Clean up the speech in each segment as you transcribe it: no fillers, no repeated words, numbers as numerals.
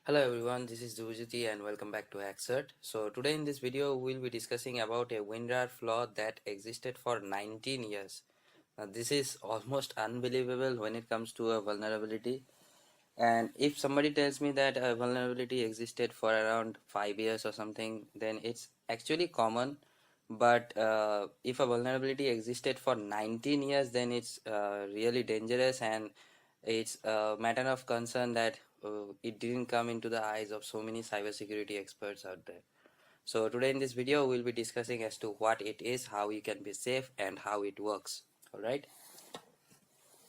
Hello everyone, this is Dhuvajyoti and welcome back to Hackcert. So today in this video we'll be discussing about a WinRAR flaw that existed for 19 years. Now this is almost unbelievable when it comes to a vulnerability, and if somebody tells me that a vulnerability existed for around 5 years or something, then it's actually common. But if a vulnerability existed for 19 years, then it's really dangerous, and it's a matter of concern that it didn't come into the eyes of so many cybersecurity experts out there. So today in this video we'll be discussing as to what it is, how you can be safe, and how it works. All right.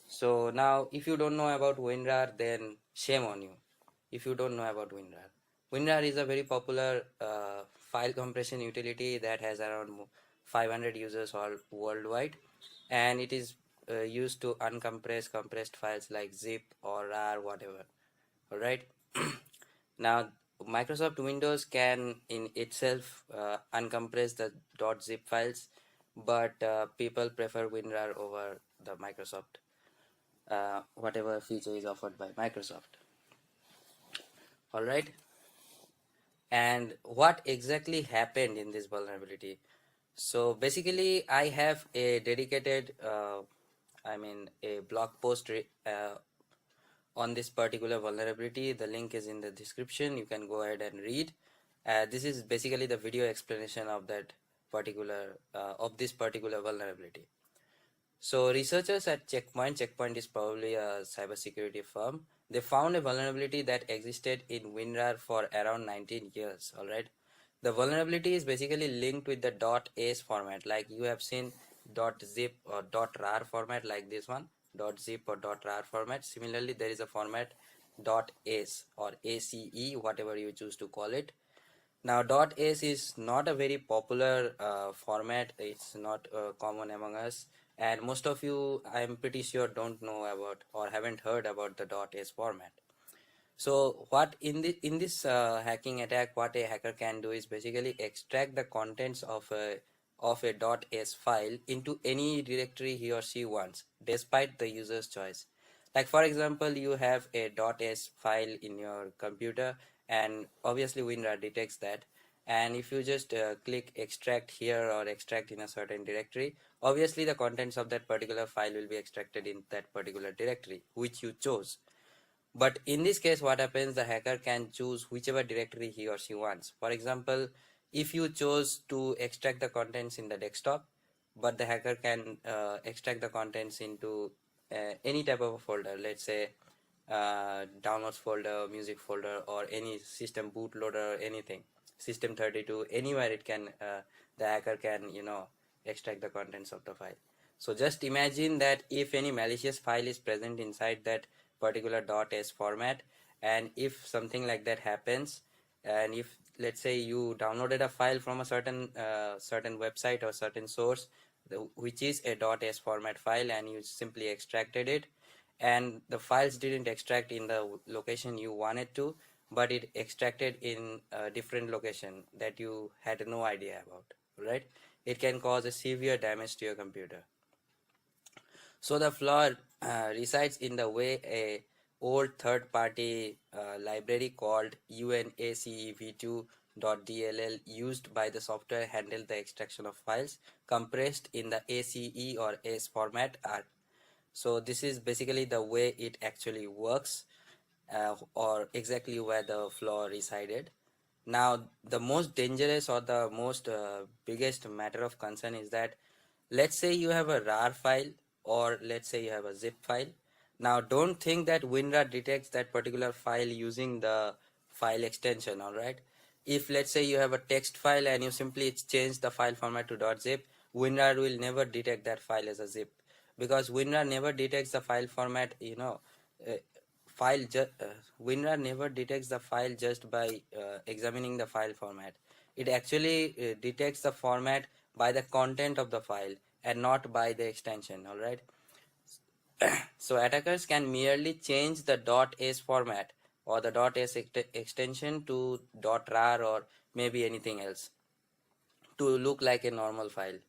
So now if you don't know about WinRAR, then shame on you if you don't know about WinRAR. WinRAR is a very popular file compression utility that has around 500 users all worldwide, and it is used to uncompress compressed files like zip or RAR, whatever. All right. Now Microsoft Windows can in itself uncompress the .zip files, but people prefer WinRAR over the Microsoft whatever feature is offered by Microsoft. All right. And what exactly happened in this vulnerability? So basically I have a dedicated a blog post on this particular vulnerability. The link is in the description. You can go ahead and read. This is basically the video explanation of that particular of this particular vulnerability. So researchers at Checkpoint is probably a cybersecurity firm. They found a vulnerability that existed in WinRAR for around 19 years. All right. The vulnerability is basically linked with the .ace format, like you have seen .zip or .rar format like this one, .zip or .rar format. Similarly, there is a format .ace or ACE, whatever you choose to call it. Now .ace is not a very popular format. It's not common among us, and most of you, I'm pretty sure, don't know about or haven't heard about the .ace format. So what in this hacking attack, what a hacker can do is basically extract the contents of a .ace file into any directory he or she wants, despite the user's choice. Like for example, you have a .ace file in your computer, and obviously WinRAR detects that. And if you just click extract here or extract in a certain directory, obviously the contents of that particular file will be extracted in that particular directory which you chose. But in this case, what happens, the hacker can choose whichever directory he or she wants. For example, if you chose to extract the contents in the desktop, but the hacker can extract the contents into any type of a folder, let's say downloads folder, music folder, or any system bootloader, anything, system32, anywhere it can, the hacker can, extract the contents of the file. So just imagine that if any malicious file is present inside that particular .ace format, and if something like that happens, and if let's say you downloaded a file from a certain website or certain source, which is a .ace format file, and you simply extracted it, and the files didn't extract in the location you wanted to, but it extracted in a different location that you had no idea about, right? It can cause a severe damage to your computer. So the flaw resides in the way a old third-party library called unacev2.dll used by the software handled the extraction of files compressed in the ACE or ACE format. So this is basically the way it actually works, or exactly where the flaw resided. Now the most dangerous or the most biggest matter of concern is that, let's say you have a RAR file, or let's say you have a zip file. Now don't think that WinRAR detects that particular file using the file extension. All right, if let's say you have a text file and you simply change the file format to .zip, WinRAR will never detect that file as a zip, because WinRAR never detects the file format, uh, WinRAR never detects the file just by examining the file format. It actually detects the format by the content of the file and not by the extension. All right. So attackers can merely change the .ace format or the .ace extension to .rar or maybe anything else to look like a normal file.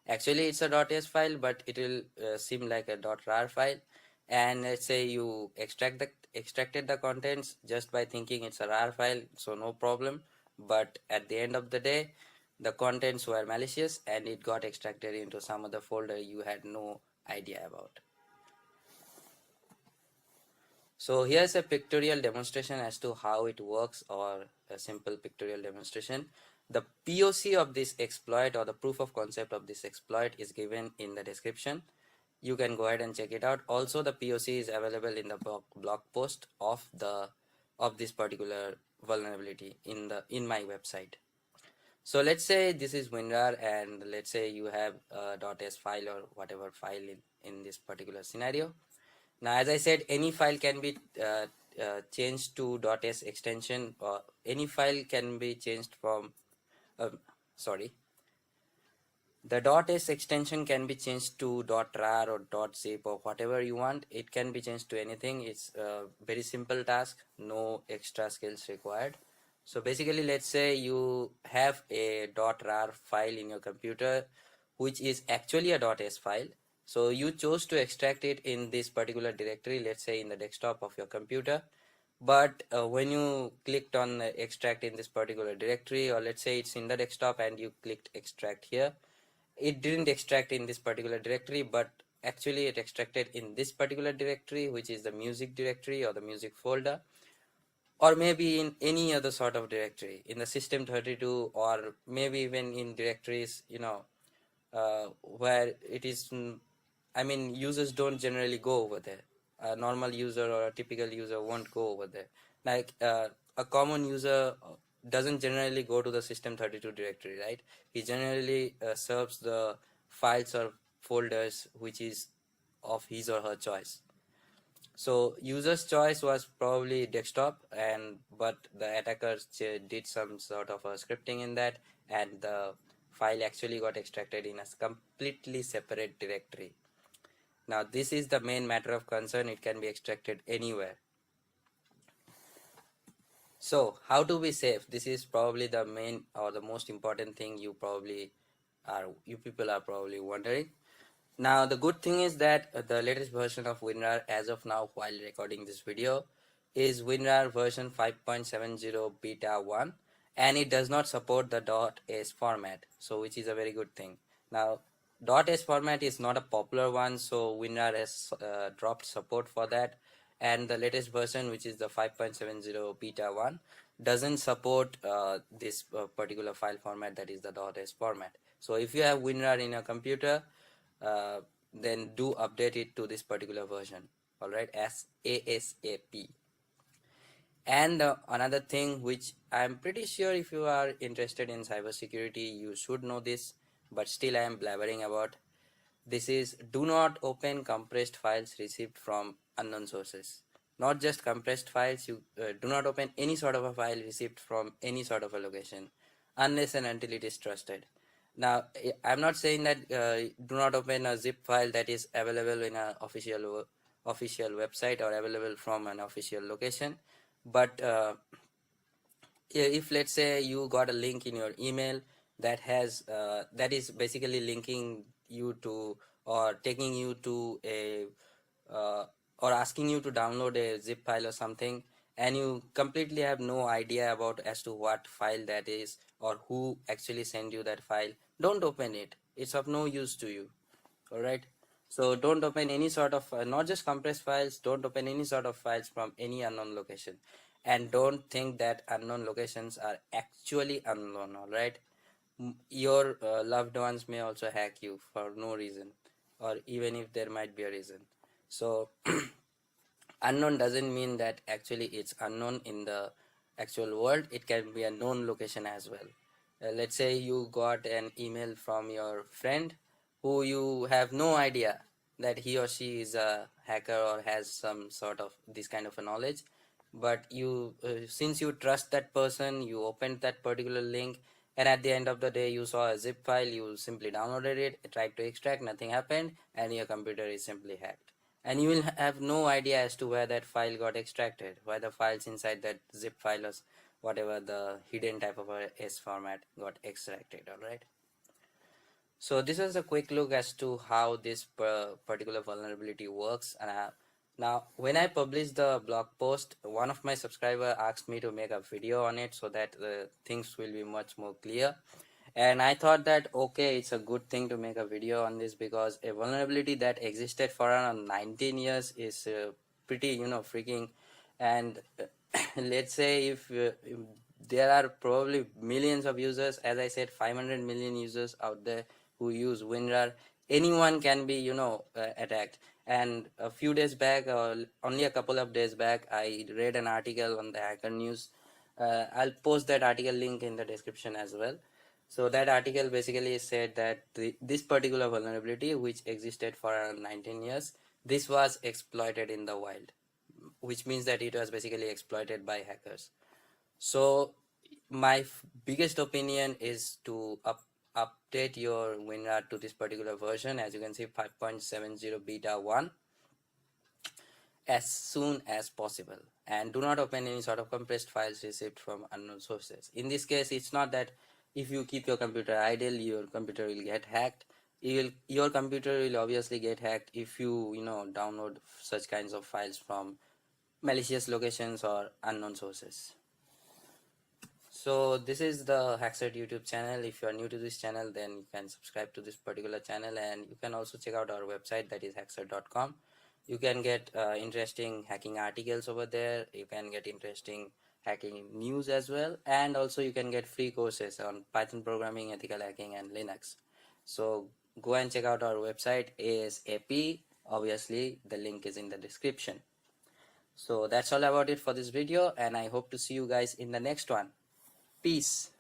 Actually it's a .ace file, but it will seem like a .rar file, and let's say you extracted the contents just by thinking it's a RAR file, so no problem. But at the end of the day, the contents were malicious and it got extracted into some other folder you had no idea about. So here's a pictorial demonstration as to how it works, or a simple pictorial demonstration. The POC of this exploit, or the proof of concept of this exploit, is given in the description. You can go ahead and check it out. Also, the POC is available in the blog post of this particular vulnerability in my website. So let's say this is WinRAR, and let's say you have a .s file or whatever file in this particular scenario. Now, as I said, any file can be changed to .s extension, or any file can be changed from sorry, the .s extension can be changed to .rar or .zip or whatever you want. It can be changed to anything. It's a very simple task, no extra skills required. So basically, let's say you have a .rar file in your computer, which is actually a .s file. So you chose to extract it in this particular directory, let's say in the desktop of your computer. But when you clicked on extract in this particular directory, or let's say it's in the desktop and you clicked extract here, it didn't extract in this particular directory, but actually it extracted in this particular directory, which is the music directory or the music folder, or maybe in any other sort of directory in the system32, or maybe even in directories, where it is, I mean, users don't generally go over there. A normal user or a typical user won't go over there. Like a common user doesn't generally go to the system32 directory, right? He generally serves the files or folders which is of his or her choice. So user's choice was probably desktop, but the attackers did some sort of a scripting in that, and the file actually got extracted in a completely separate directory. Now this is the main matter of concern. It can be extracted anywhere. So how to be safe? This is probably the main or the most important thing you people are probably wondering. Now the good thing is that the latest version of WinRAR as of now, while recording this video, is WinRAR version 5.70 beta 1, and it does not support the .s format, so which is a very good thing. Now .s format is not a popular one, so WinRAR has dropped support for that, and the latest version, which is the 5.70 beta 1, doesn't support this particular file format, that is the .s format. So if you have WinRAR in your computer, then do update it to this particular version, all right, as ASAP. And another thing which I'm pretty sure if you are interested in cybersecurity you should know this, but still I am blabbering about this, is do not open compressed files received from unknown sources. Not just compressed files, you do not open any sort of a file received from any sort of a location unless and until it is trusted. Now, I'm not saying that do not open a zip file that is available in an official website or available from an official location. But if let's say you got a link in your email that has that is basically linking you to, or taking you to a or asking you to download a zip file or something, and you completely have no idea about as to what file that is or who actually sent you that file, don't open it. It's of no use to you. All right, so don't open any sort of not just compressed files, don't open any sort of files from any unknown location, and don't think that unknown locations are actually unknown. All right, your loved ones may also hack you for no reason, or even if there might be a reason. So unknown doesn't mean that actually it's unknown in the actual world. It can be a known location as well. Let's say you got an email from your friend who you have no idea that he or she is a hacker or has some sort of this kind of a knowledge, but you since you trust that person, you opened that particular link, and at the end of the day you saw a zip file, you simply downloaded it, tried to extract, nothing happened, and your computer is simply hacked, and you will have no idea as to where that file got extracted, where the files inside that zip file or whatever the hidden type of a S format got extracted. All right, so this was a quick look as to how this particular vulnerability works, and Now, when I published the blog post, one of my subscriber asked me to make a video on it so that things will be much more clear. And I thought that, okay, it's a good thing to make a video on this, because a vulnerability that existed for around 19 years is pretty, freaking. And let's say if there are probably millions of users, as I said, 500 million users out there who use WinRAR. Anyone can be, attacked. And a few days back, only a couple of days back, I read an article on the Hacker News. I'll post that article link in the description as well. So that article basically said that this particular vulnerability, which existed for around 19 years, this was exploited in the wild, which means that it was basically exploited by hackers. So my biggest opinion is to update your WinRAR to this particular version. As you can see, 5.70 beta 1 as soon as possible, and do not open any sort of compressed files received from unknown sources. In this case, it's not that if you keep your computer idle, your computer will get hacked. Your computer will obviously get hacked if you download such kinds of files from malicious locations or unknown sources. So this is the Hackcert YouTube channel. If you are new to this channel, then you can subscribe to this particular channel, and you can also check out our website, that is hackcert.com. You can get interesting hacking articles over there. You can get interesting hacking news as well, and also you can get free courses on Python programming, ethical hacking, and Linux. So go and check out our website ASAP. Obviously the link is in the description. So that's all about it for this video, and I hope to see you guys in the next one. Peace.